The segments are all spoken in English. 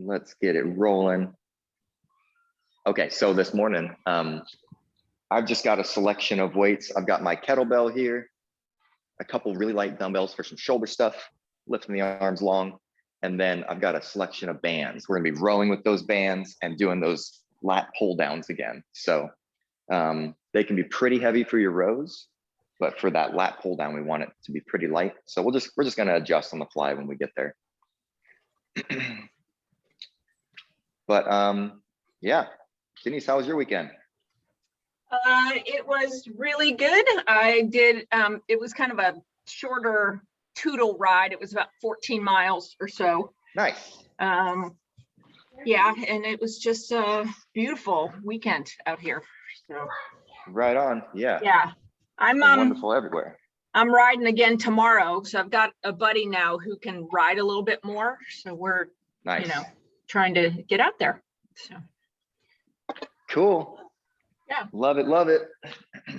Let's get it rolling. Okay, so this morning, I've just got a selection of weights. I've got my kettlebell here, a couple really light dumbbells for some shoulder stuff, lifting the arms long, and then I've got a selection of bands. We're gonna be rowing with those bands and doing those lat pull downs again. So they can be pretty heavy for your rows, but for that lat pull down, we want it to be pretty light. So we're just gonna adjust on the fly when we get there. But yeah, Denise, how was your weekend? It was really good. I did, it was kind of a shorter Tootle ride. It was about 14 miles or so. Nice. Yeah, and it was just a beautiful weekend out here. So Right on. Yeah. yeah, I'm wonderful everywhere. I'm riding again tomorrow. So I've got a buddy now who can ride a little bit more. So we're Nice. you know, trying to get out there. So Cool. yeah. Love it, love it.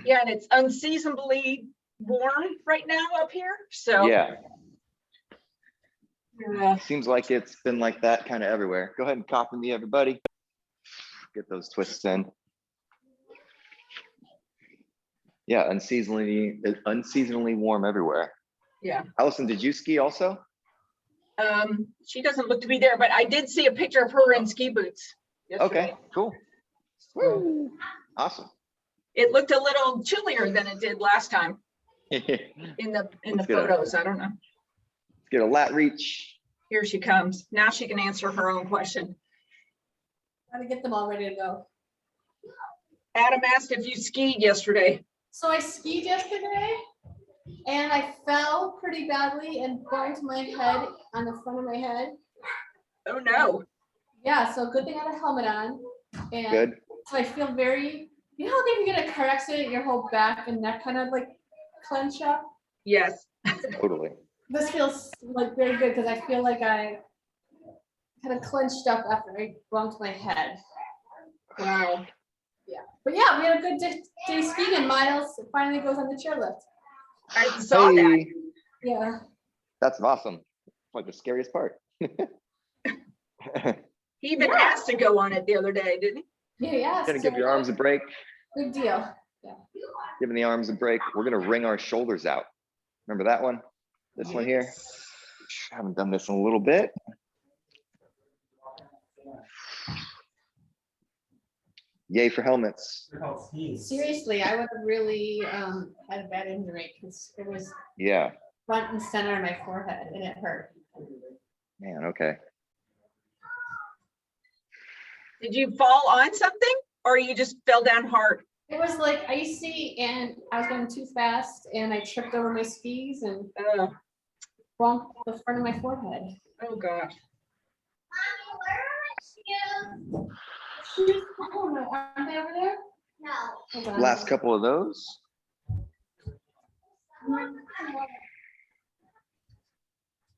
Yeah, and it's unseasonably warm right now up here. So Yeah. yeah. Seems like it's been like that kind of everywhere. Go ahead and copy me, everybody. Get those twists in. Yeah, unseasonably warm everywhere. Yeah. Allison, did you ski also? She doesn't look to be there, but I did see a picture of her in ski boots yesterday. Okay, cool. Woo. Awesome. It looked a little chillier than it did last time Let's in the get photos. I don't know. get a lat reach. Here she comes. Now she can answer her own question. Gotta get them all ready to go. Adam asked if you skied yesterday. So I skied yesterday and I fell pretty badly and bumped my head on the front of my head. Oh no. Yeah, so good thing I had a helmet on. And Good. so I feel very, you know how if you get a car accident, your whole back and neck kind of like clench up? Yes. Totally. This feels like very good because I feel like I kind of clenched up after I bumped my head. Wow. Yeah, but yeah, we had a good day skiing and Miles finally goes on the chairlift. I saw that. Hey, Yeah. that's awesome. Like the scariest part. He even asked to go on it the other day, didn't he? Yeah. Gonna give your arms a break. Good deal. Giving the arms a break. We're gonna wring our shoulders out. Remember that one? This one here. Haven't done this in a little bit. Yay for helmets. Seriously, I would have really had a bad injury because it was Yeah, front and center on my forehead and it hurt. man, okay. Did you fall on something or you just fell down hard? It was like icy and I was going too fast and I tripped over my skis and bumped the front of my forehead. Oh gosh. Oh no, aren't they over there? No. Hold on. Last couple of those.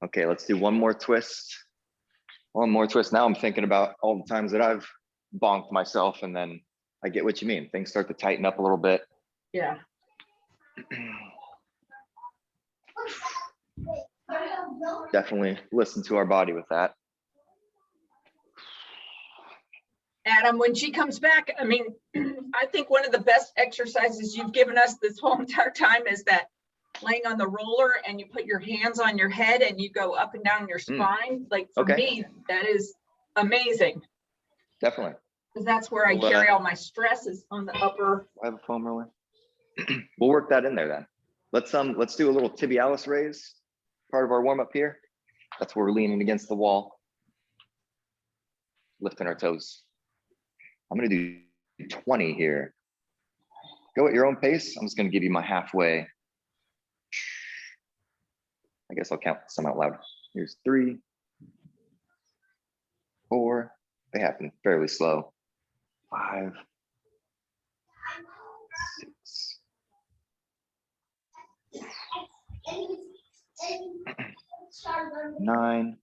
Okay, let's do one more twist. One more twist. Now I'm thinking about all the times that I've bonked myself, and then I get what you mean. Things start to tighten up a little bit. Yeah. Definitely listen to our body with that. Adam, when she comes back, I mean, I think one of the best exercises you've given us this whole entire time is that laying on the roller and you put your hands on your head and you go up and down your spine. Like for me, that is amazing. Definitely. Because that's where I carry all my stresses on the upper. I have a foam roller. We'll work that in there then. Let's do a little tibialis raise, part of our warm up here. That's where we're leaning against the wall, lifting our toes. I'm gonna do 20 here. Go at your own pace. I'm just gonna give you my halfway. I guess I'll count some out loud. Here's 3, 4. They happen fairly slow. 5, 6. 9,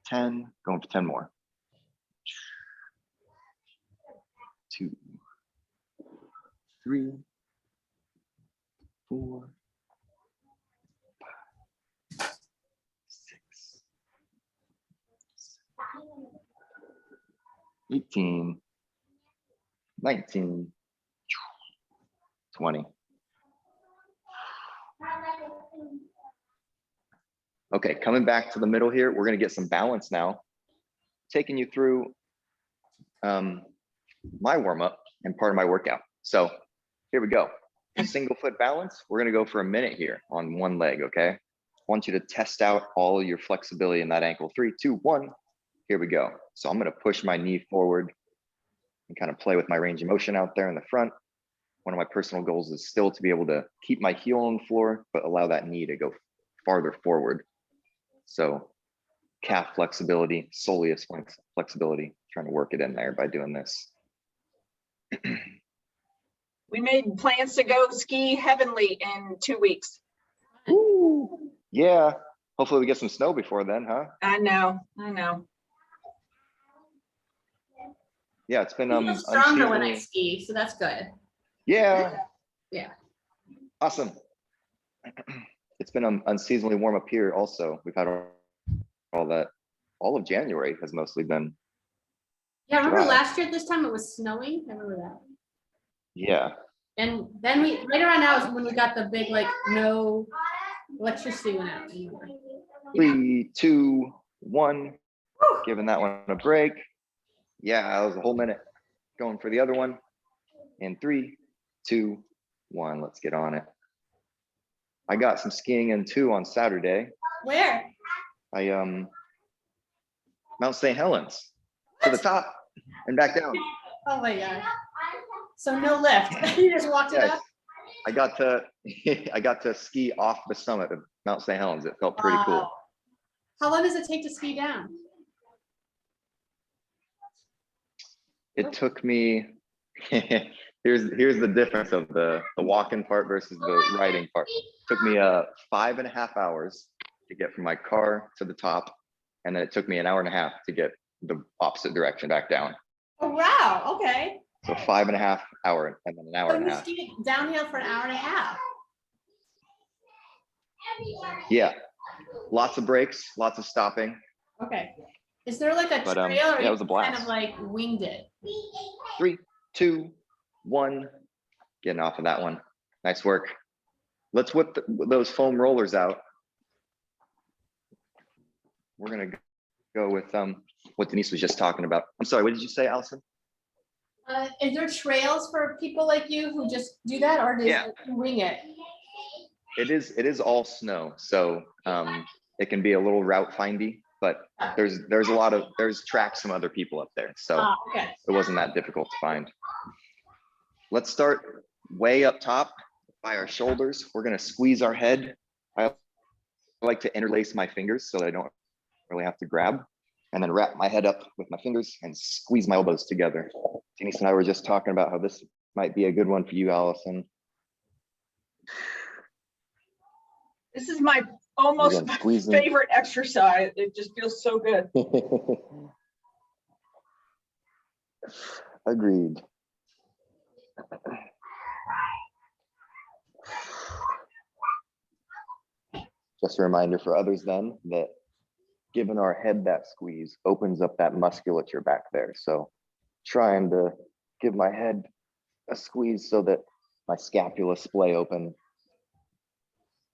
10, going for 10 more. 2, 3, 4, 5, 6, 18, 19, 20. Okay, coming back to the middle here, we're gonna get some balance now. Taking you through my warm-up and part of my workout. So here we go. Single foot balance. We're gonna go for a minute here on one leg, okay? I want you to test out all your flexibility in that ankle. 3, 2, 1. Here we go. So I'm gonna push my knee forward and kind of play with my range of motion out there in the front. One of my personal goals is still to be able to keep my heel on the floor, but allow that knee to go farther forward. So calf flexibility, soleus flexibility, trying to work it in there by doing this. We made plans to go ski Heavenly in 2 weeks. Ooh, yeah, hopefully we get some snow before then, huh? I know, I know. Yeah, it's been I feel stronger when I unseasonably- ski, so that's good. Yeah. Yeah. Awesome. It's been unseasonably warm up here also. We've had all that. All of January has mostly been, Yeah, I remember Dry. last year at this time it was snowing. I remember that. yeah. And then later on now is when we got the big, like, no electricity went out anymore. 3, 2, 1. Giving that one a break. Yeah, that was a whole minute. Going for the other one. In 3, 2, 1. Let's get on it. I got some skiing in too on Saturday. Where? I Mount St. Helens to the top and back down. Oh my God. So no lift. You just walked it Yes. up? I got to I got to ski off the summit of Mount St. Helens. It felt pretty cool. Wow. How long does it take to ski down? It took me here's the difference of the walking part versus the riding part. It took me 5.5 hours to get from my car to the top, and then it took me an hour and a half to get the opposite direction back down. Oh, wow, okay. So 5.5 hours and then an hour So and a you half. skied downhill for an hour and a half. Yeah, lots of breaks, lots of stopping. Okay. Is there like a But, trail or yeah, it you was a kind of blast. like winged it? 3, 2, 1. Getting off of that one. Nice work. Let's whip those foam rollers out. We're gonna go with what Denise was just talking about. I'm sorry, what did you say, Allison? Is there trails for people like you who just do that, or do Yeah. you wing it? It is all snow, so it can be a little route findy, but there's tracks from other people up there, so Ah, okay. it wasn't that difficult to find. Let's start way up top by our shoulders. We're gonna squeeze our head. I like to interlace my fingers so that I don't really have to grab, and then wrap my head up with my fingers and squeeze my elbows together. Denise and I were just talking about how this might be a good one for you, Allison. This is my almost Again, squeezing. favorite exercise. It just feels so good. Agreed. Just a reminder for others then that giving our head that squeeze opens up that musculature back there. So trying to give my head a squeeze so that my scapula splay open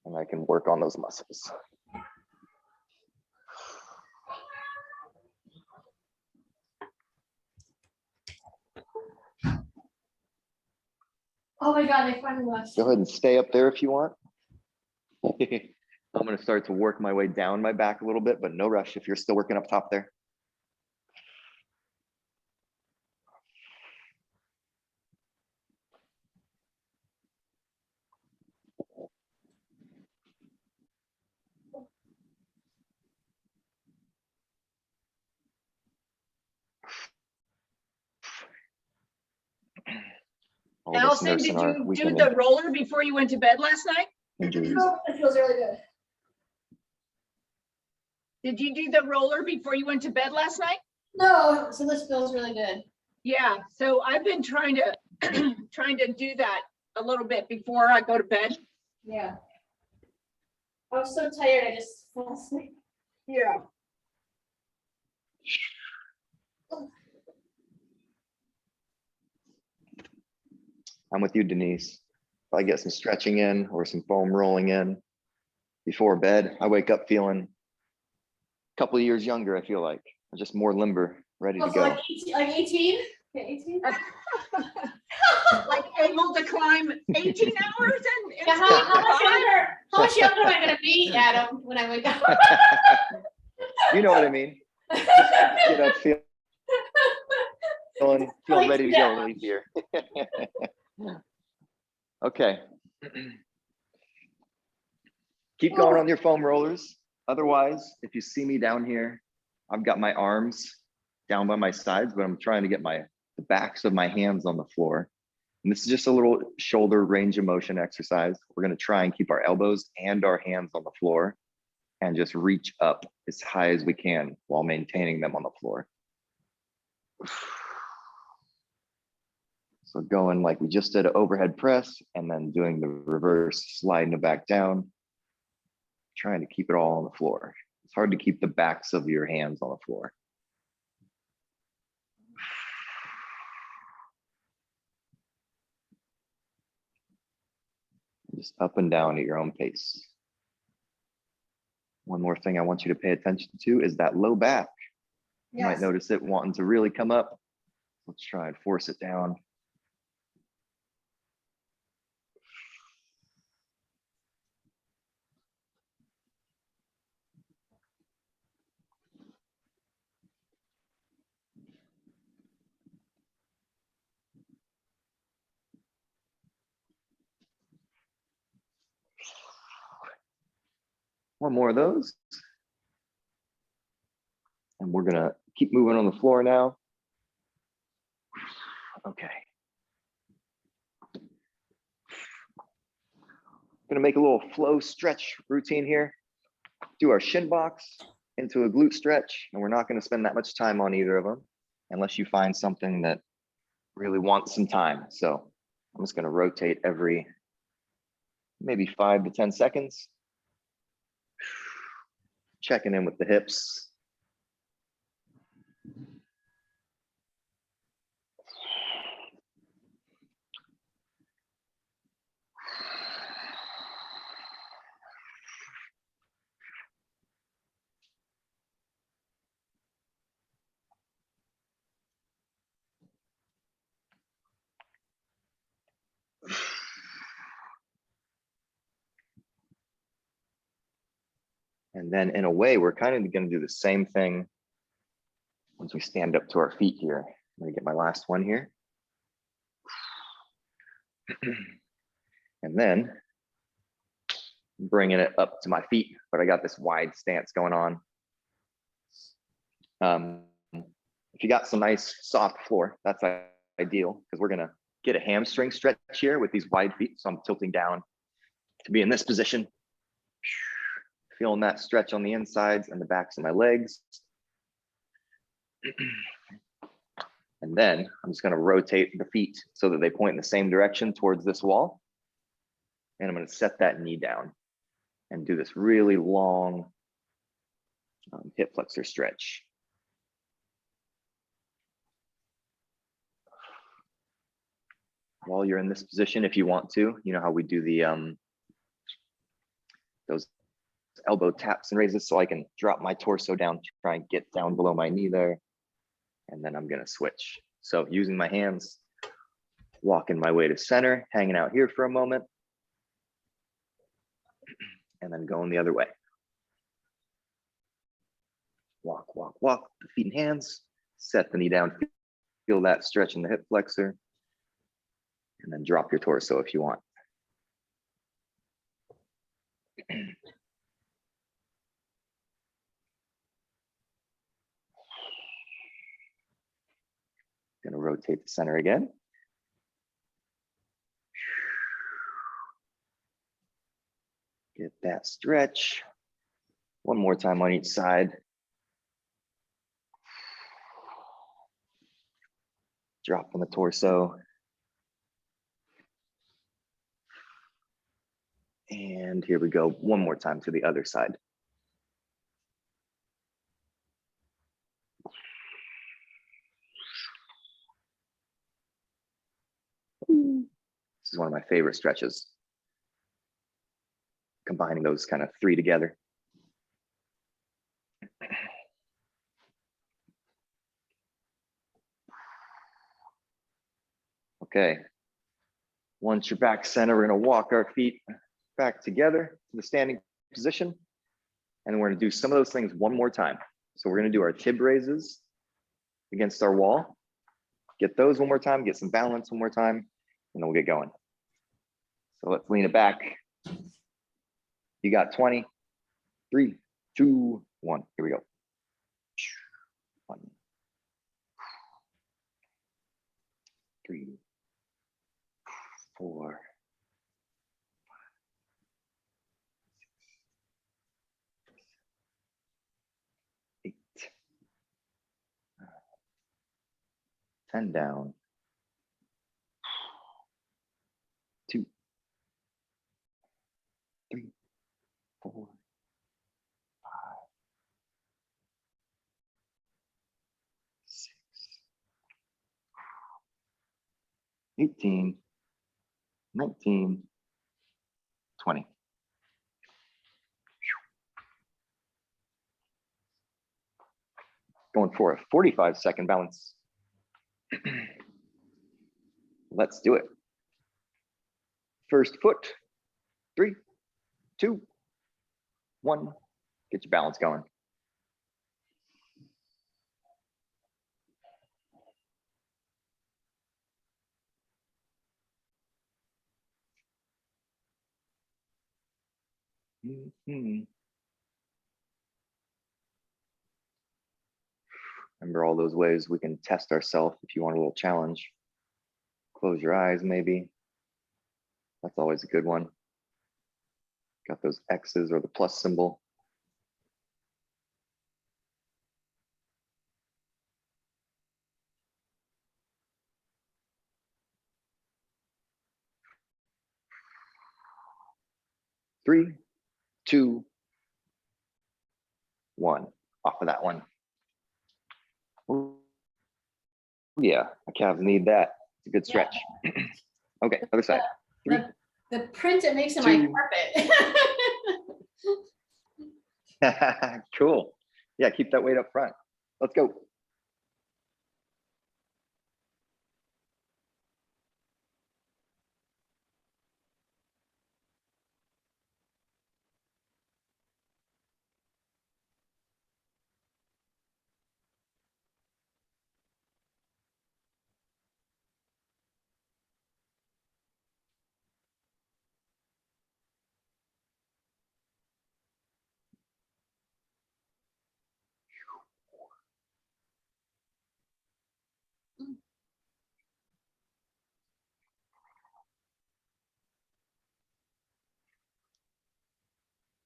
and I can work on those muscles. Oh my God, they finally left. Go ahead and stay up there if you want. I'm gonna start to work my way down my back a little bit, but no rush if you're still working up top there. All of us Allison, nursing did our you do weekend the roller before you went to bed last night? injuries. It feels really good. Did you do the roller before you went to bed last night? No, so this feels really good. Yeah, so I've been trying to trying to do that a little bit before I go to bed. Yeah. I was so tired, I just fell asleep. Yeah. I'm with you, Denise. If I get some stretching in or some foam rolling in before bed, I wake up feeling a couple of years younger, I feel like. I'm just more limber, ready to Also go. like 18, like 18? Yeah, 18? Like able to climb 18 hours and. Yeah, how much younger am I gonna be, Adam, when I wake up? You know what I mean? Get up feeling Like ready to that. go right here. Okay. Keep going on your foam rollers. Otherwise, if you see me down here, I've got my arms down by my sides, but I'm trying to get the backs of my hands on the floor. And this is just a little shoulder range of motion exercise. We're going to try and keep our elbows and our hands on the floor and just reach up as high as we can while maintaining them on the floor. So going like we just did an overhead press and then doing the reverse, sliding it back down, trying to keep it all on the floor. It's hard to keep the backs of your hands on the floor. Just up and down at your own pace. One more thing I want you to pay attention to is that low back. You might Yes. notice it wanting to really come up. Let's try and force it down. One more of those. And we're gonna keep moving on the floor now. Okay. Gonna make a little flow stretch routine here. Do our shin box into a glute stretch, and we're not gonna spend that much time on either of them unless you find something that really wants some time. So I'm just gonna rotate every maybe 5 to 10 seconds. Checking in with the hips. And then in a way, we're kind of gonna do the same thing once we stand up to our feet here. I'm gonna get my last one here. And then bringing it up to my feet, but I got this wide stance going on. If you got some nice soft floor, that's ideal because we're gonna get a hamstring stretch here with these wide feet. So I'm tilting down to be in this position. Feeling that stretch on the insides and the backs of my legs. And then I'm just gonna rotate the feet so that they point in the same direction towards this wall. And I'm gonna set that knee down and do this really long hip flexor stretch. While you're in this position, if you want to, you know how we do the those elbow taps and raises, so I can drop my torso down, try and get down below my knee there. And then I'm gonna switch. So using my hands, walking my way to center, hanging out here for a moment, and then going the other way. Walk, walk, walk, the feet and hands, set the knee down, feel that stretch in the hip flexor, and then drop your torso if you want. Gonna rotate the center again. Get that stretch. One more time on each side. Drop on the torso. And here we go, one more time to the other side. This is one of my favorite stretches. Combining those kind of three together. Okay. Once you're back center, we're gonna walk our feet back together to the standing position. And then we're gonna do some of those things one more time. So we're gonna do our tib raises against our wall. Get those one more time, get some balance one more time, and then we'll get going. So let's lean it back. You got 20, 3, 2, 1. Here we go. 1, 3, 4, 8, 10 down. 2, 3, 4, 5, 6, 18, 19, 20. Going for a 45-second balance. Let's do it. First foot, 3, 2, 1. Get your balance going. Remember all those ways we can test ourselves if you want a little challenge. Close your eyes, maybe. That's always a good one. Got those X's or the plus symbol. Three, 2, 1. Off of that one. Ooh, yeah, my calves need that. It's a good stretch. Okay, other side. 3. The print it makes in my 2. carpet. Cool. Yeah, keep that weight up front. Let's go.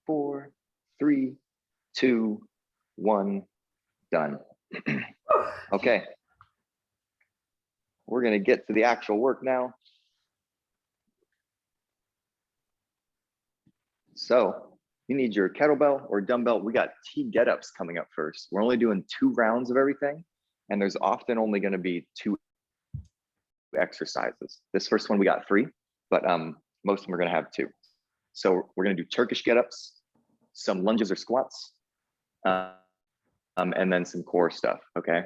Four, 3, 2, 1. Done. Okay. We're going to get to the actual work now. So you need your kettlebell or dumbbell. We got T get-ups coming up first. We're only doing 2 rounds of everything. And there's often only going to be 2 exercises. This first one, we got 3, but most of them are going to have 2. So we're going to do Turkish get-ups, some lunges or squats, and then some core stuff, okay?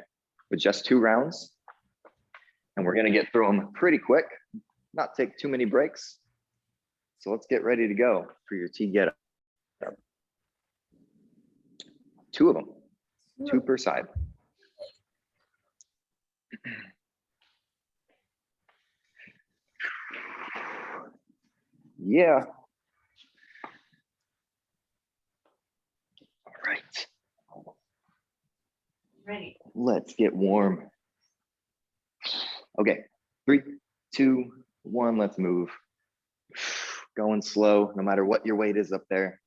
With just 2 rounds. And we're going to get through them pretty quick, not take too many breaks. So let's get ready to go for your T get-up. 2 of them, 2 per side. Yeah. All right. Ready. Let's get warm. Okay, 3, 2, 1, let's move. Going slow, no matter what your weight is up there.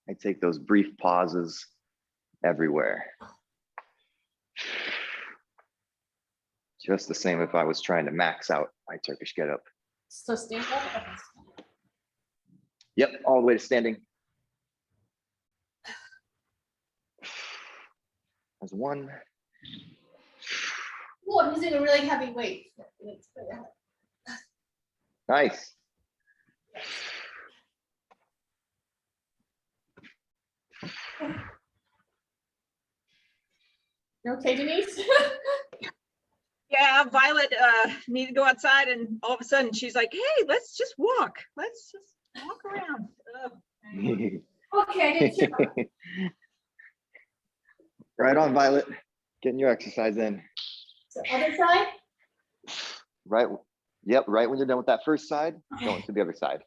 I take those brief pauses everywhere. Just the same if I was trying to max out my Turkish get up. So stand up. Okay. Yep, all the way to standing. There's 1. Oh, I'm using a really heavy weight. Nice. You okay, Denise? Yeah, Violet needed to go outside and all of a sudden she's like, hey, let's just walk. Let's just walk around. Anyway. Okay, I didn't hear. Right on, Violet. Getting your exercise in. So other side? Right. Yep. Right when you're done with that first side, going to the other side.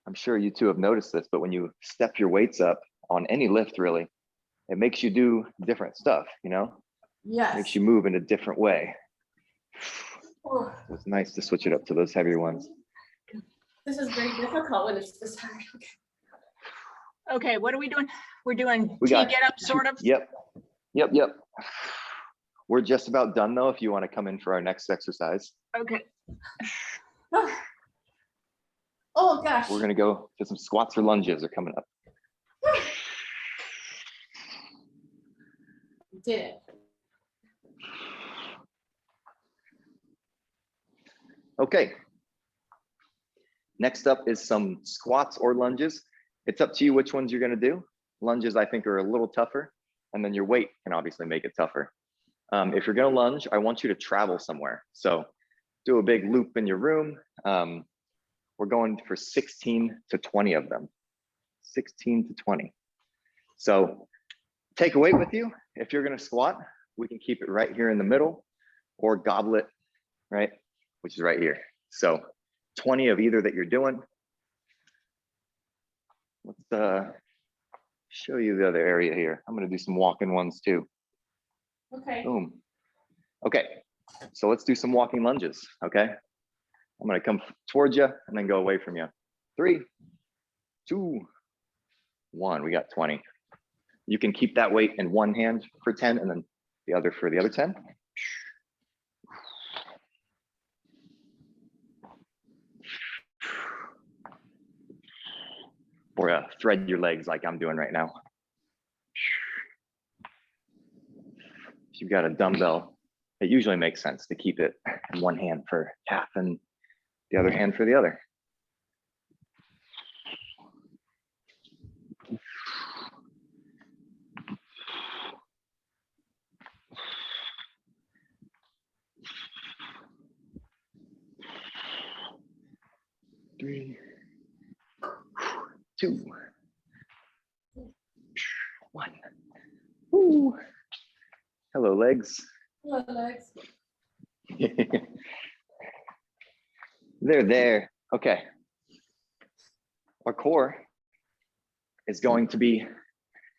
I'm sure you two have noticed this, but when you step your weights up on any lift, really, it makes you do different stuff, you know? Yes. Makes you move in a different way. Oh, It's nice to switch it up to those heavier ones. this is very difficult when it's this hard. Okay, what are we doing? We're doing We T got get up sort of? Yep. We're just about done though, if you want to come in for our next exercise. Okay. Oh, gosh. We're gonna go to some squats or lunges are coming up. Did it. Okay. Next up is some squats or lunges. It's up to you which ones you're gonna do. Lunges, I think, are a little tougher, and then your weight can obviously make it tougher. If you're gonna lunge, I want you to travel somewhere. So do a big loop in your room. We're going for 16 to 20 of them. 16 to 20. So take a weight with you. If you're gonna squat, we can keep it right here in the middle, or goblet, right? Which is right here. So 20 of either that you're doing. Let's show you the other area here. I'm gonna do some walking ones too. Okay. Boom. Okay, so let's do some walking lunges, okay? I'm gonna come towards you and then go away from you. 3, 2, 1, we got 20. You can keep that weight in one hand for 10 and then the other for the other 10. Or thread your legs like I'm doing right now. If you've got a dumbbell, it usually makes sense to keep it in one hand for half and the other hand for the other. Three, 2, 1. Woo. Hello, legs. Hello, legs. They're there. Okay. Our core is going to be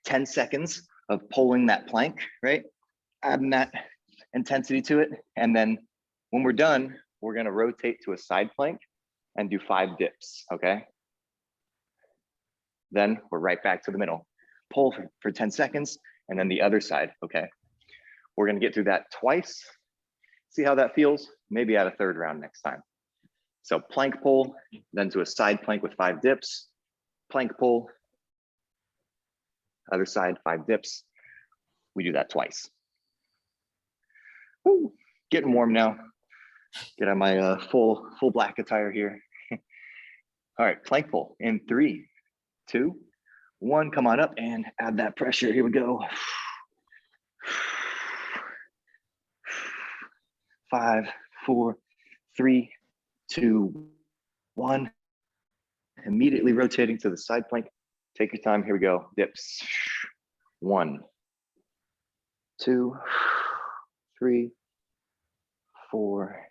10 seconds of pulling that plank, right? Adding that intensity to it. And then when we're done, we're going to rotate to a side plank and do 5 dips, okay? Then we're right back to the middle. Pull for 10 seconds and then the other side, okay? We're going to get through that twice. See how that feels? Maybe add a third round next time. So plank pull, then to a side plank with 5 dips, plank pull, other side, 5 dips. We do that twice. Woo, getting warm now. Get on my full black attire here. All right, plank pull in 3, 2, 1. Come on up and add that pressure. Here we go. 5, 4, 3, 2, 1. Immediately rotating to the side plank. Take your time. Here we go. Dips. 1, 2, 3, 4,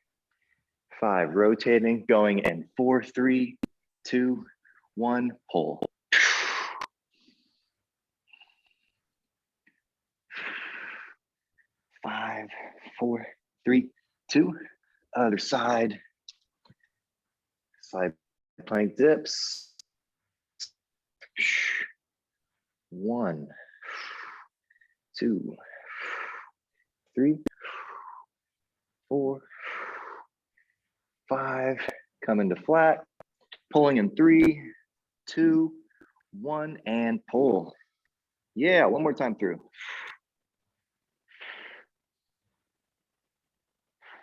5. Rotating, going in 4, 3, 2, 1. Pull. 5, 4, 3, 2. Other side. Side plank dips. 1, 2, 3, 4, 5. Come into flat. Pulling in 3, 2, 1, and pull. Yeah, one more time through.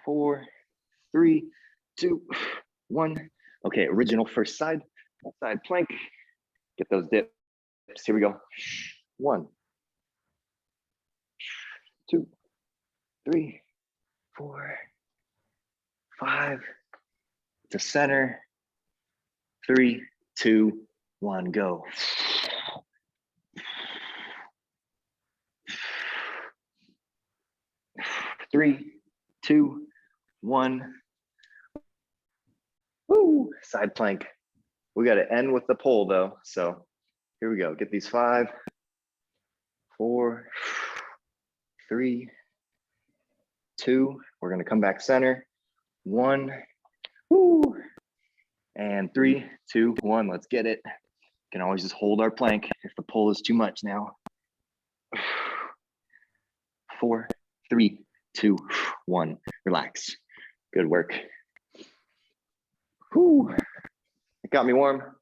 4, 3, 2, 1. Okay, original first side plank. Get those dips. Here we go. 1, 2, 3, 4, 5. To center. 3, 2, 1, go. 3, 2, 1. Woo! Side plank. We got to end with the pole though. So here we go. Get these 5, 4, 3, 2. We're going to come back center. 1. Woo! And 3, 2, 1. Let's get it. Can always just hold our plank if the pole is too much now. 4, 3, 2, 1. Relax. Good work. Whew. It got me warm.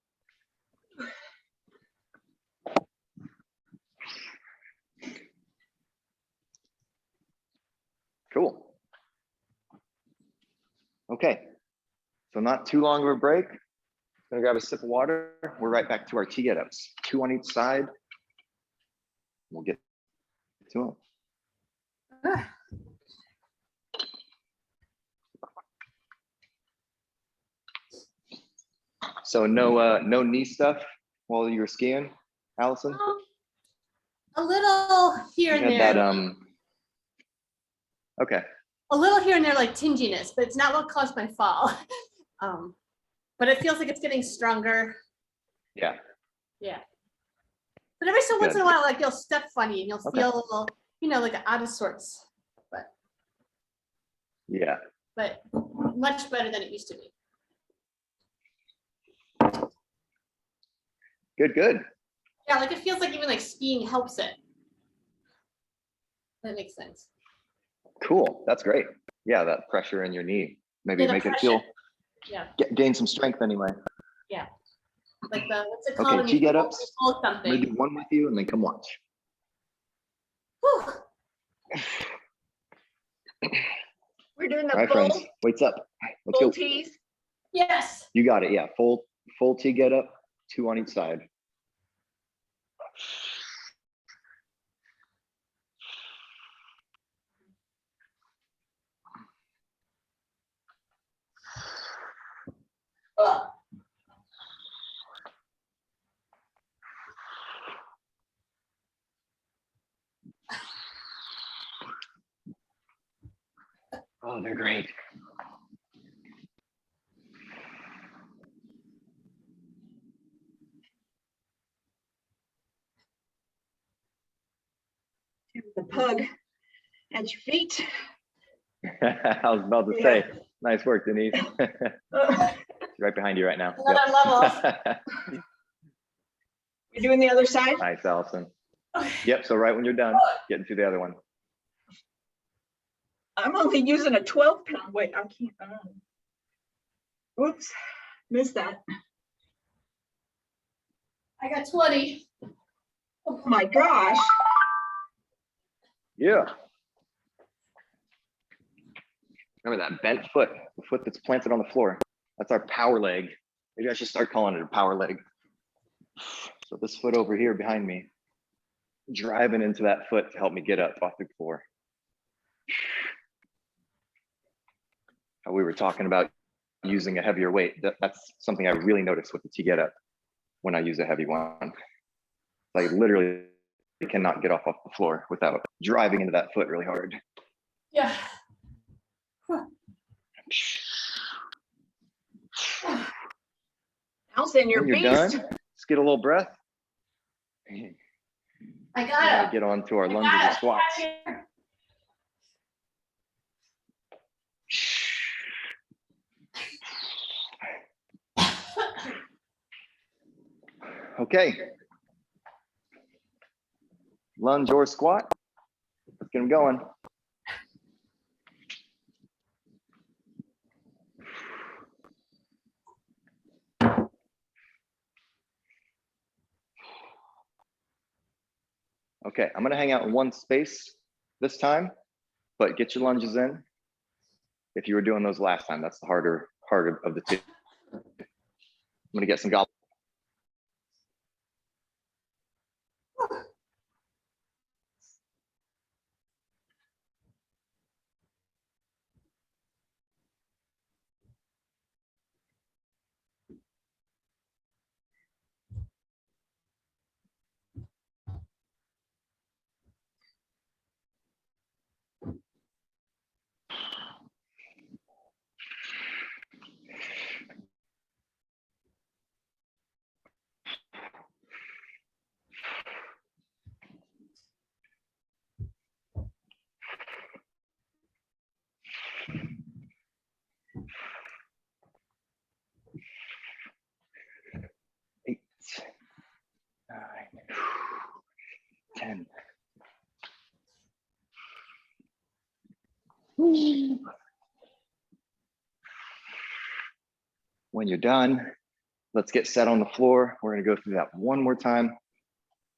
Cool. Okay. So not too long of a break. Gonna grab a sip of water. We're right back to our T get-ups. 2 on each side. We'll get to them. So no knee stuff while you were skiing, Allison? A little here You and had there. that, okay. A little here and there, like tinginess, but it's not what caused my fall. But it feels like it's getting stronger. Yeah. Yeah. But every so once Good. in a while, like you'll step funny and you'll Okay. feel a little, like out of sorts, Yeah. but much better than it used to be. Good. Yeah, like it feels like even like skiing helps it. That makes sense. Cool. That's great. Yeah, that pressure in your knee. Maybe Yeah, the make it pressure. feel, Yeah. gain some strength anyway. Like the, what's it called? Okay, when T you get-ups. pull I'm something. gonna do one with you and then come watch. Whew. We're doing All the right, friends, full, weights up. Let's full go. tees. Yes. You got it. Yeah, full T get up, 2 on each side. Ugh. Oh, they're great. The pug at your feet. I was about to say, nice work, Denise. Right behind you right now. Another level. You're doing the other side? Nice, Allison. Yep, so right when you're done, getting to the other one. I'm only using a 12-pound weight. I can't. Oops, missed that. I got 20. Oh my gosh. Yeah. Remember that bent foot, the foot that's planted on the floor. That's our power leg. Maybe I should start calling it a power leg. So this foot over here behind me, driving into that foot to help me get up off the floor. How we were talking about using a heavier weight. That's something I really noticed with the T get up when I use a heavy one. I literally cannot get off the floor without driving into that foot really hard. Yeah. Allison, you're When you're beast. done, let's get a little breath. I We're got gonna it. get on to our I lunges got and it. squats. Here. Okay. Lunge or squat. Let's get them going. Okay, I'm gonna hang out in one space this time, but get your lunges in. If you were doing those last time, that's the harder of the two. I'm gonna get some gobble. Eight, 9, 10. When you're done, let's get set on the floor. We're gonna go through that one more time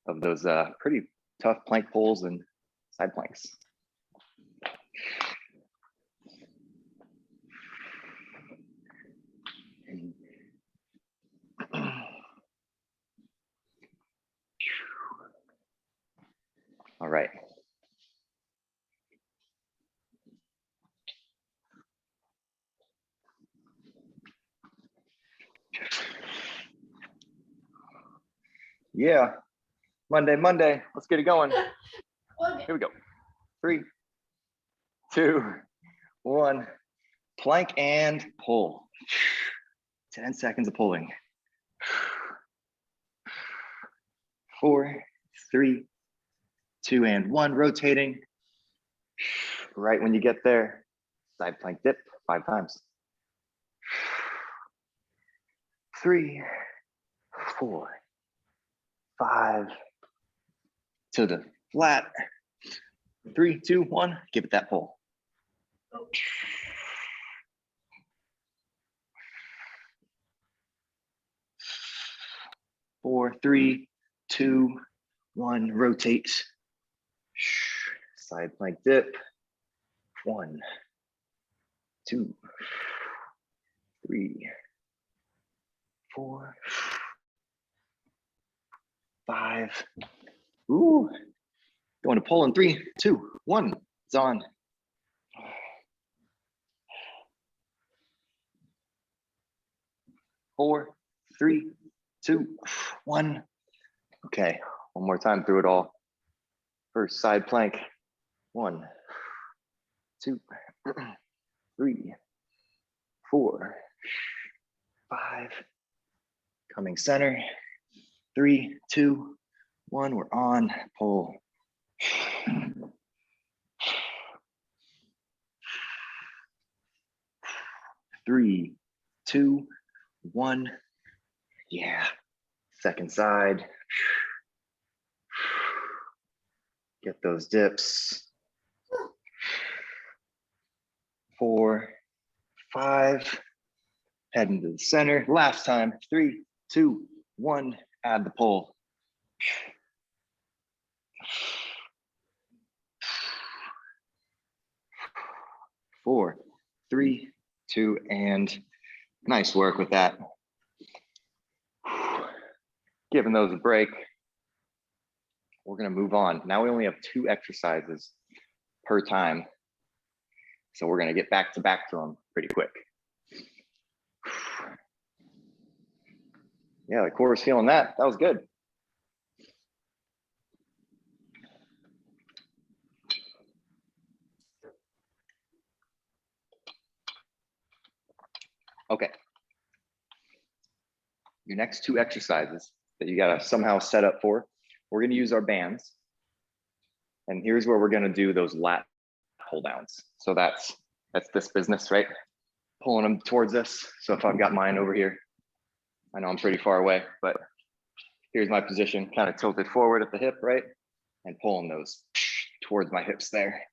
of those pretty tough plank pulls and side planks. All right. Yeah, Monday, let's get it going. Here we go. 3, 2, 1. Plank and pull. 10 seconds of pulling. 4, 3, 2, and 1. Rotating. Right when you get there, side plank dip 5 times. 3, 4, 5. To the flat. 3, 2, 1. Give it that pull. 4, 3, 2, 1. Rotate. Side plank dip. 1, 2, 3, 4, 5. Ooh. Going to pull in 3, 2, 1. It's on. Four, 3, 2, 1. Okay, one more time through it all. First side plank. 1, 2, 3, 4, 5. Coming center. 3, 2, 1. We're on. Pull. 3, 2, 1. Yeah. Second side. Get those dips. 4, 5. Head into the center. Last time. 3, 2, 1. Add the pull. 4, 3, 2, and nice work with that. Giving those a break. We're gonna move on. Now we only have 2 exercises per time. So we're gonna get back to them pretty quick. Yeah, the core is feeling that. That was good. Okay. Your next 2 exercises that you gotta somehow set up for, we're gonna use our bands. And here's where we're gonna do those lat pull downs. So that's this business, right? Pulling them towards us. So if I've got mine over here, I know I'm pretty far away, but here's my position, kind of tilted forward at the hip, right? And pulling those towards my hips there.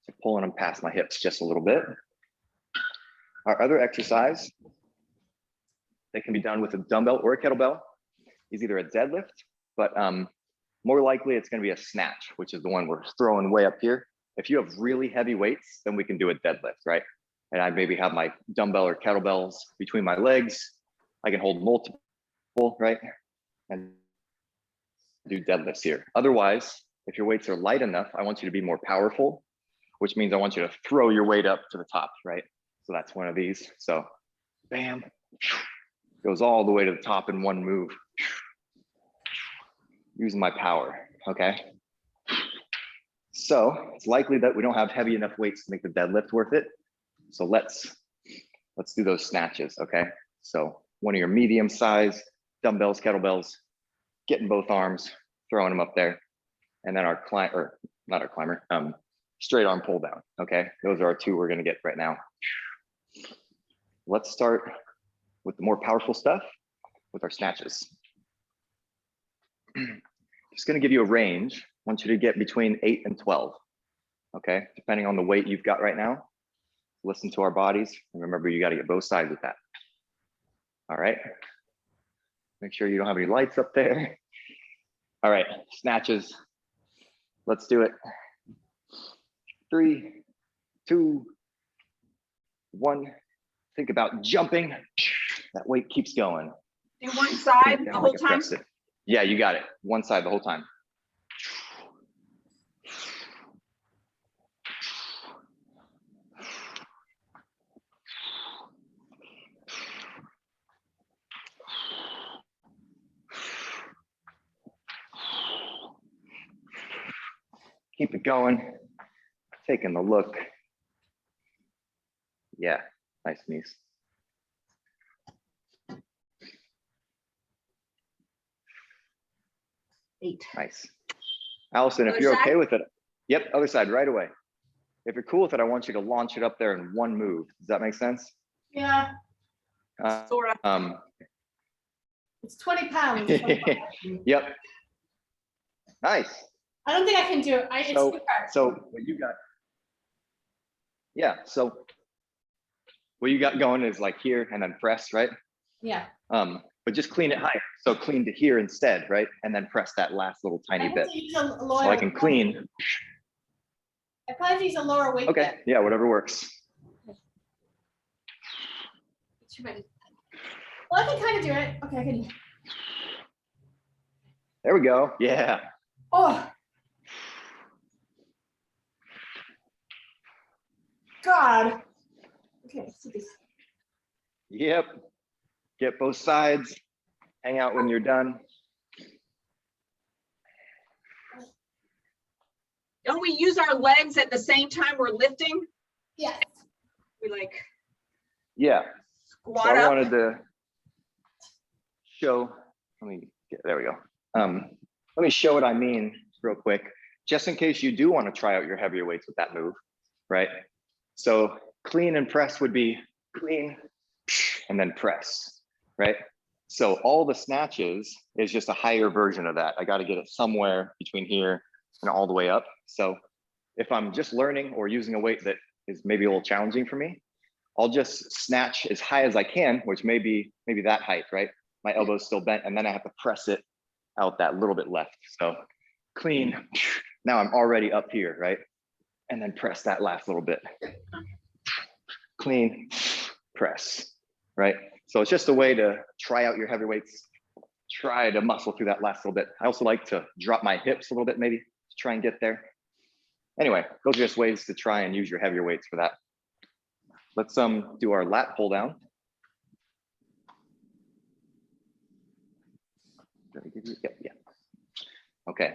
So pulling them past my hips just a little bit. Our other exercise that can be done with a dumbbell or a kettlebell is either a deadlift but more likely it's gonna be a snatch, which is the one we're throwing way up here. If you have really heavy weights, then we can do a deadlift, right? And I maybe have my dumbbell or kettlebells between my legs. I can hold multiple, right? And do deadlifts here. Otherwise, if your weights are light enough, I want you to be more powerful, which means I want you to throw your weight up to the top, right? So that's one of these. So bam, goes all the way to the top in one move. Using my power, okay? So it's likely that we don't have heavy enough weights to make the deadlift worth it. So let's do those snatches, okay? So one of your medium size dumbbells, kettlebells, getting both arms, throwing them up there. And then our straight arm pull down, okay? Those are our two we're gonna get right now. Let's start with the more powerful stuff with our snatches. Just gonna give you a range. I want you to get between 8 and 12, okay? Depending on the weight you've got right now. Listen to our bodies. And remember, you gotta get both sides with that. All right. Make sure you don't have any lights up there. All right, snatches. Let's do it. 3, 2, 1. Think about jumping. That weight keeps going. Do one side the whole time? Yeah, you got it. One side the whole time. Keep it going. Taking the look. Yeah, nice knees. Eight. Nice. Allison, if Other you're side? okay with it. Yep, other side right away. If you're cool with it, I want you to launch it up there in one move. Does that make sense? Yeah, Sort of. it's 20 pounds. Yep. Nice. I don't think I can do it. It's too hard. So what you got? Yeah. So what you got going is like here and then press, right? Yeah. But just clean it higher. So clean to here instead, right? And then press that last little tiny bit. So I can clean. I probably use a lower weight. Okay. Yeah, whatever works. Well, I can kind of do it. Okay, I can. There we go. Yeah. Oh. God. Okay, let's do this. Yep. Get both sides. Hang out when you're done. Don't we use our legs at the same time we're lifting? Yes. We like Yeah. So squat I up. wanted to show, there we go. Let me show what I mean real quick, just in case you do want to try out your heavier weights with that move, right? So clean and press would be clean and then press, right? So all the snatches is just a higher version of that. I got to get it somewhere between here and all the way up. So if I'm just learning or using a weight that is maybe a little challenging for me, I'll just snatch as high as I can, which may be maybe that height, right? My elbow's still bent, and then I have to press it out that little bit left. So clean, now I'm already up here, right? And then press that last little bit. Clean, press, right? So it's just a way to try out your heavy weights, try to muscle through that last little bit. I also like to drop my hips a little bit, maybe to try and get there. Anyway, those are just ways to try and use your heavier weights for that. Let's do our lat pull down. Did I give you? Yep, yeah. Okay.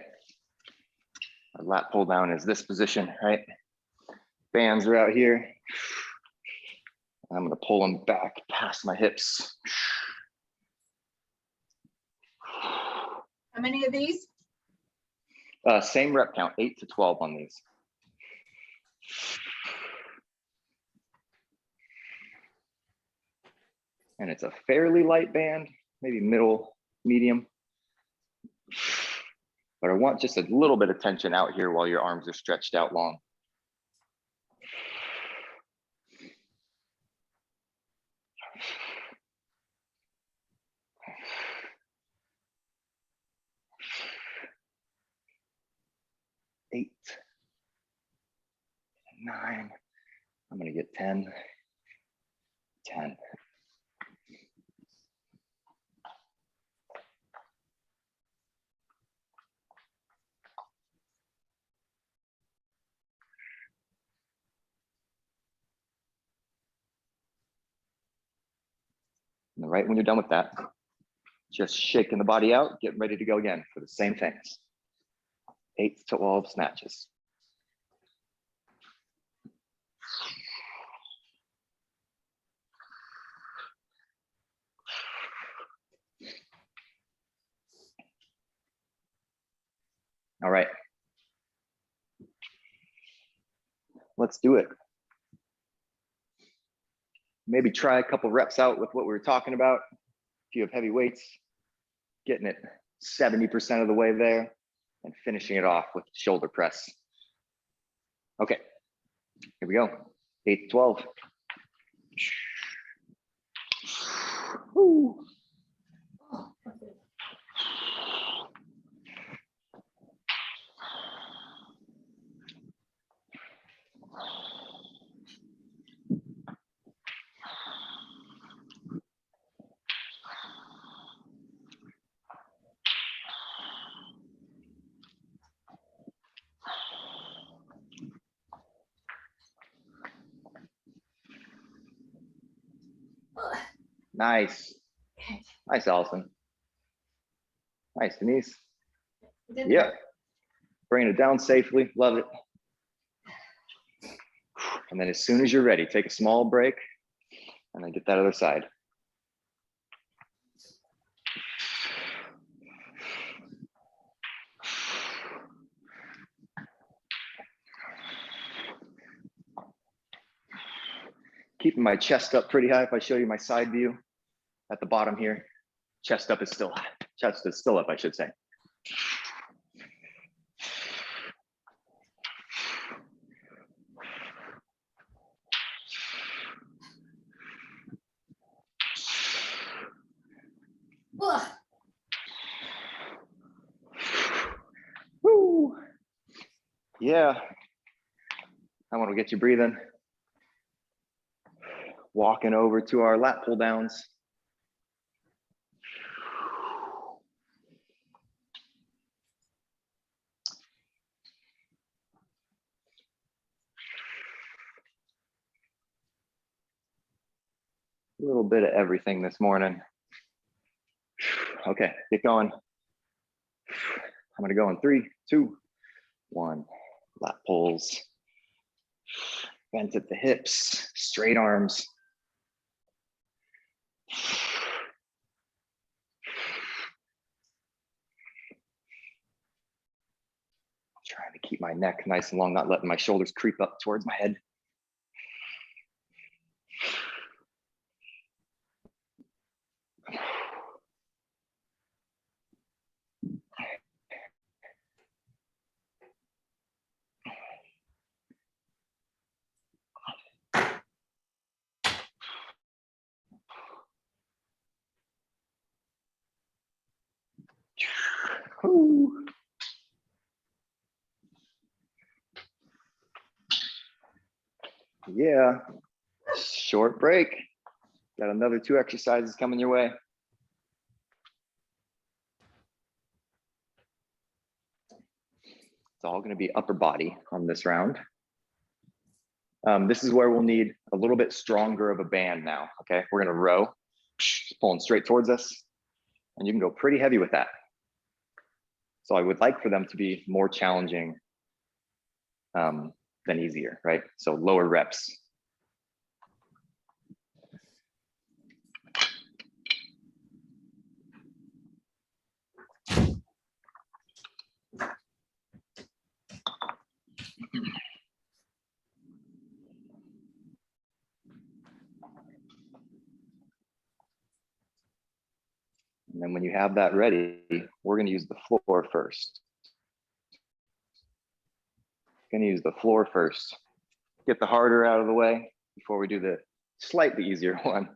Our lat pull down is this position, right? Bands are out here. I'm gonna pull them back past my hips. How many of these? Same rep count, 8 to 12 on these. And it's a fairly light band, maybe middle, medium. But I want just a little bit of tension out here while your arms are stretched out long. 10, 10. And right when you're done with that, just shaking the body out, getting ready to go again for the same things. 8 to 12 snatches. All right. Let's do it. Maybe try a couple reps out with what we were talking about. If you have heavy weights, getting it 70% of the way there and finishing it off with shoulder press. Okay, here we go. 8 to 12. Woo. Oh, perfect. Nice. Okay. Nice, Allison. Nice, Denise. Didn't Yeah. hurt. Bringing it down safely. Love it. And then as soon as you're ready, take a small break and then get that other side. Keeping my chest up pretty high. If I show you my side view at the bottom here, chest up is still, chest is still up, I should say. Ugh. Woo. Yeah. I want to get you breathing. Walking over to our lat pull downs. A little bit of everything this morning. Okay, get going. I'm gonna go in 3, 2, 1. Lat pulls. Bent at the hips, straight arms. Trying to keep my neck nice and long, not letting my shoulders creep up towards my head. Woo. Yeah, short break. Got another 2 exercises coming your way. It's all going to be upper body on this round. This is where we'll need a little bit stronger of a band now. Okay, we're going to row, pulling straight towards us, and you can go pretty heavy with that. So I would like for them to be more challenging than easier, right? So lower reps. And then when you have that ready, we're going to use the floor first. Going to use the floor first. Get the harder out of the way before we do the slightly easier one.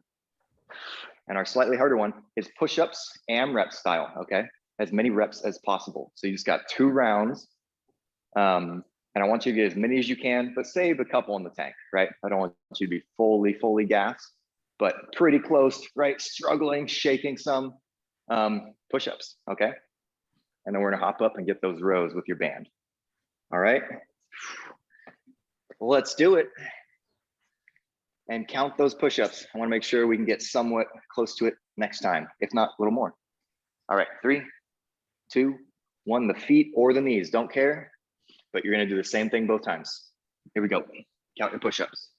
And our slightly harder one is push-ups AMRAP style, okay? As many reps as possible. So you just got 2 rounds And I want you to get as many as you can, but save a couple in the tank, right? I don't want you to be fully gassed, but pretty close, right? Struggling, shaking some push-ups, okay? And then we're gonna hop up and get those rows with your band. All right, let's do it. And count those push-ups. I wanna make sure we can get somewhat close to it next time, if not a little more. All right, 3, 2, 1, the feet or the knees, don't care, but you're gonna do the same thing both times. Here we go, count your push-ups.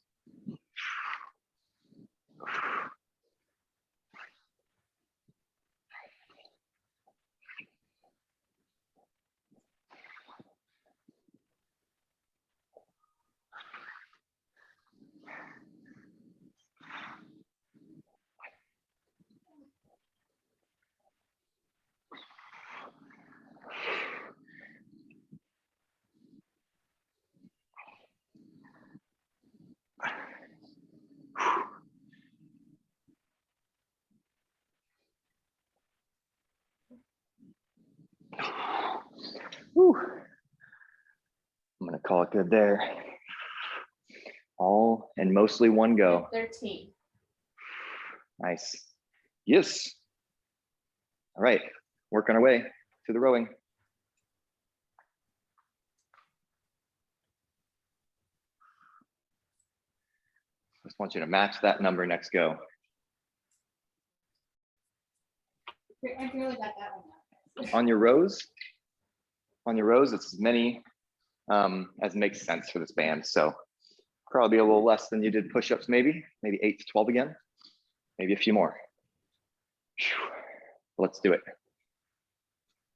Whew. I'm gonna call it good there. All and mostly one go. 13. Nice. Yes. All right, working our way to the rowing. Just want you to match that number next go. I really got that one. On your rows, it's as many as makes sense for this band. So probably a little less than you did push-ups, maybe 8 to 12 again, maybe a few more. Let's do it.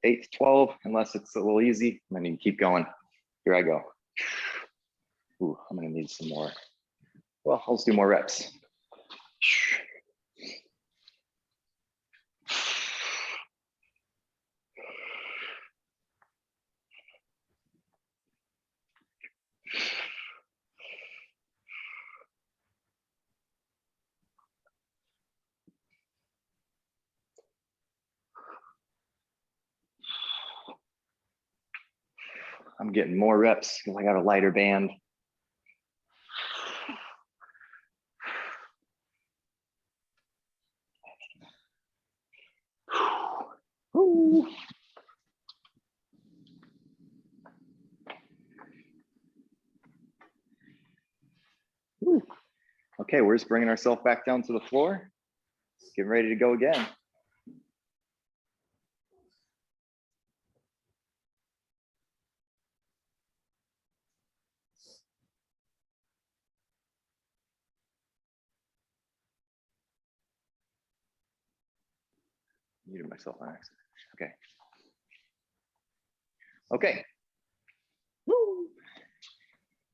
8 to 12, unless it's a little easy, and then you can keep going. Here I go. Ooh, I'm gonna need some more. Well, let's do more reps. I'm getting more reps because I got a lighter band. Ooh. Ooh. Okay, we're just bringing ourselves back down to the floor. Getting ready to go again. Muted myself on accident. Okay. Okay. Woo.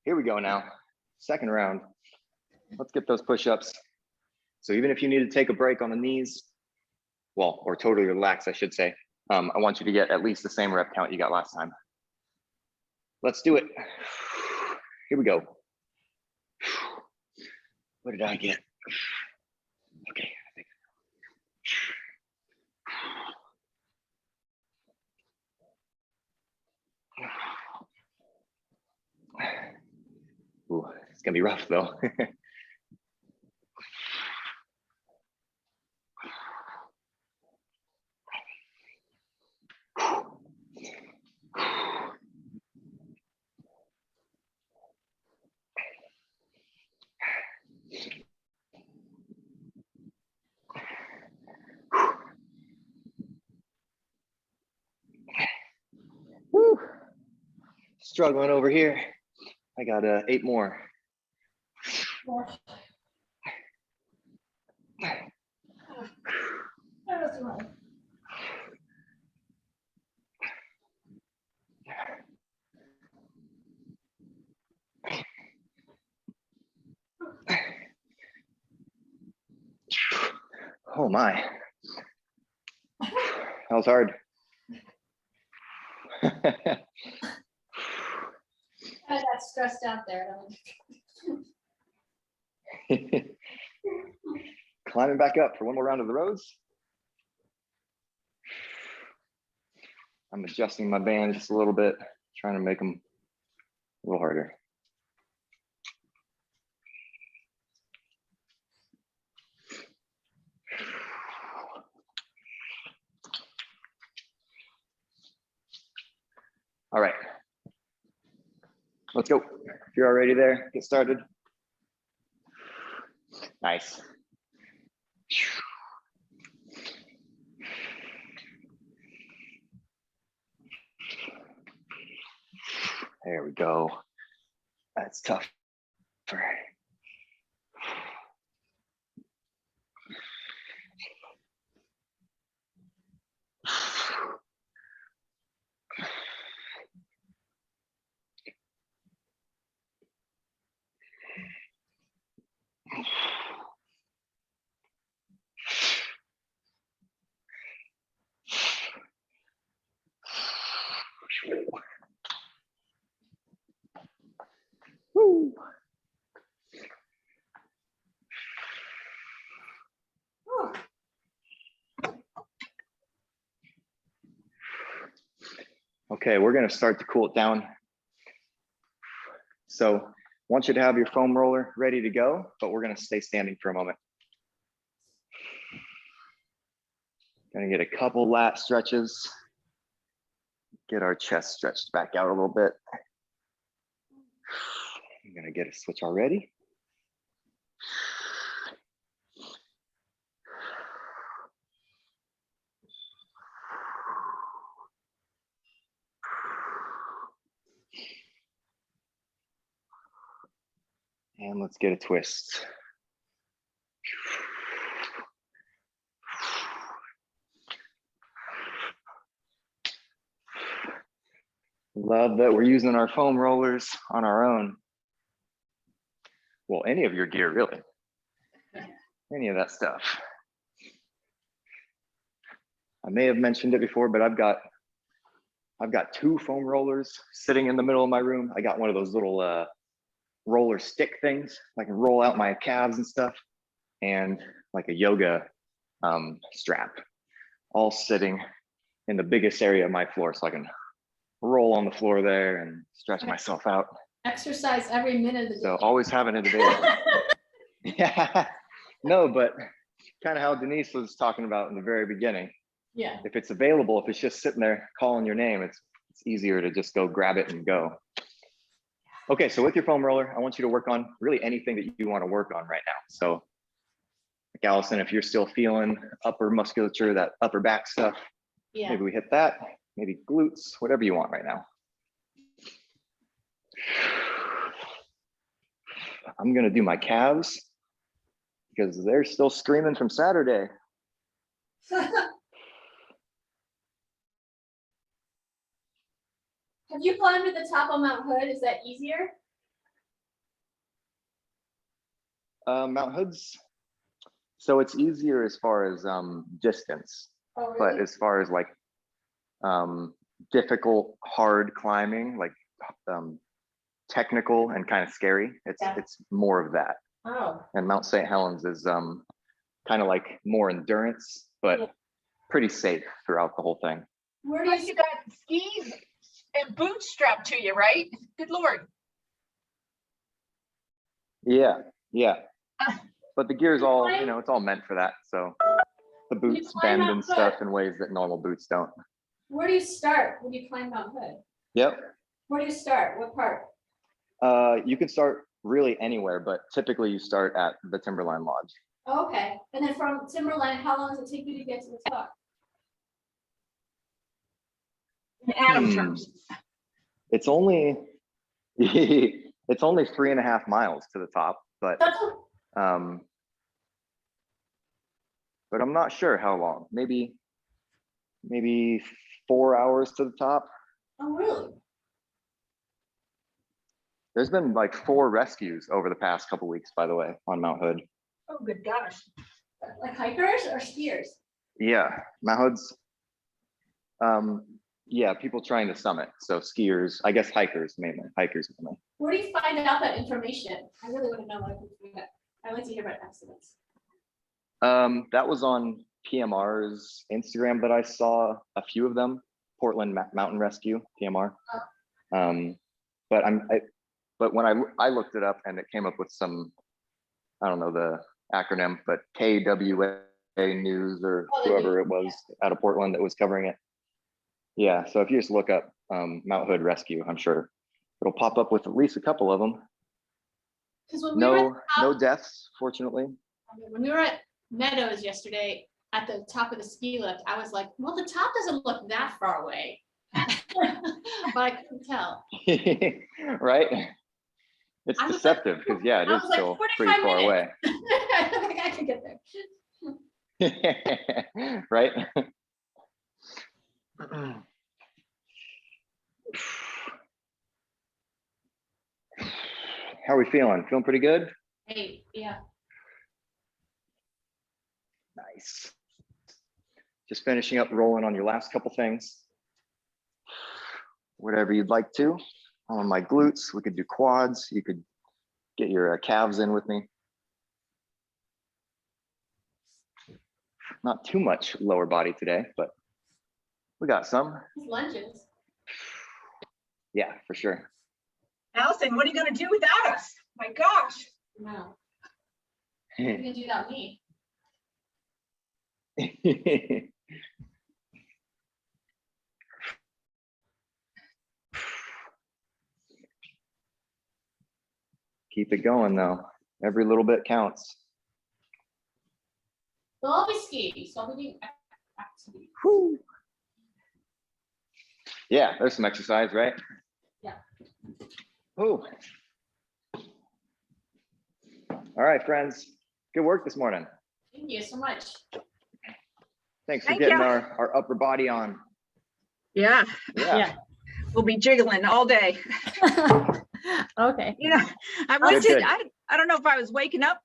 Here we go now. Second round. Let's get those push-ups. So even if you need to take a break on the knees, well, or totally relax, I should say, I want you to get at least the same rep count you got last time. Let's do it. Here we go. What did I get? Okay. Ooh, it's gonna be rough though. Woo. Struggling over here. I got 8 more. Oh my. That was hard. I got stressed out there. Climbing back up for one more round of the rows. I'm adjusting my band just a little bit, trying to make them A little harder. All right. Let's go. If you're already there, get started. Nice. There we go. That's tough. Woo. Okay, we're gonna start to cool it down. So I want you to have your foam roller ready to go, but we're gonna stay standing for a moment. Gonna get a couple lat stretches. Get our chest stretched back out a little bit. I'm gonna get a switch already. And let's get a twist. Love that we're using our foam rollers on our own. Well, any of your gear, really. Any of that stuff. I may have mentioned it before, but I've got 2 foam rollers sitting in the middle of my room. I got one of those little roller stick things. I can roll out my calves and stuff, and like a yoga strap, all sitting in the biggest area of my floor, so I can roll on the floor there and stretch myself out. Exercise every minute of the So day. always having it available. Yeah, no, but kind of how Denise was talking about in the very beginning. Yeah. If it's available, if it's just sitting there calling your name, it's easier to just go grab it and go. Okay, so with your foam roller, I want you to work on really anything that you want to work on right now. So like Allison, if you're still feeling upper musculature, that upper back stuff, Yeah. maybe we hit that, maybe glutes, whatever you want right now. I'm gonna do my calves because they're still screaming from Saturday. Have you climbed to the top of Mount Hood? Is that easier? Mount Hood's, so it's easier as far as distance, Oh, but really? as far as like difficult, hard climbing, like technical and kind of scary, it's more of that. Oh, And Mount St. Helens is kind of like more endurance, but Yeah. pretty safe throughout the whole thing. where do Plus you, you got skis and boots strapped to you, right? Good Lord. Yeah, yeah. Ah. But the gear's You all, climb- it's all meant for that. So the boots climb bend Mount and stuff Hood? in ways that normal boots don't. where do you start when you climb Mount Hood? Yep. Where do you start? What part? You can start really anywhere, but typically you start at the Timberline Lodge. Oh, okay. And then from Timberline, how long does it take you to get to the top? In Adam terms. It's only it's only 3.5 miles to the top, but That's I'm not sure how long. Maybe 4 hours to the top. oh, really? There's been like 4 rescues over the past couple weeks, by the way, on Mount Hood. Oh, good gosh. Like hikers or skiers? Yeah, Mount Hood's, yeah, people trying to summit. So skiers, I guess hikers mainly, Where do you find out that information? I really want to know what I can do that. I like to hear about accidents. That was on PMR's Instagram that I saw a few of them, Portland Mountain Rescue, PMR. But But when I looked it up and it came up with some, I don't know the acronym, but KWA News or Oh, the whoever news, it was out of Portland that was covering it. Yeah, so if you just look up Mount Hood Rescue, I'm sure it'll pop up with at least a couple of them. Because when we were, No deaths, fortunately. when we were at Meadows yesterday, at the top of the ski lift, I was like, well, the top doesn't look that far away. But I couldn't tell. Right? It's I was like- deceptive because yeah, it I is was like, still 45 pretty far away. I don't think I could get there. Right? How are we feeling? Feeling pretty good? Hey, yeah. Nice. Just finishing up rolling on your last couple things. Whatever you'd like to. On my glutes, we could do quads. You could get your calves in with me. Not too much lower body today, but we got some. These lunges. Yeah, for sure. Allison, what are you gonna do without us? My gosh. No, you can do without me. Keep it going though. Every little bit counts. Well, I'll be skiing, so I'll be doing activity. Whew. Yeah, there's some exercise, right? Yeah. Ooh. All right, friends. Good work this morning. Thank you so much. Thanks for Thank getting you. our upper body on. Yeah, Yeah. we'll be jiggling all day. Okay. You know, I Good, wasn't, good. I don't know if I was waking up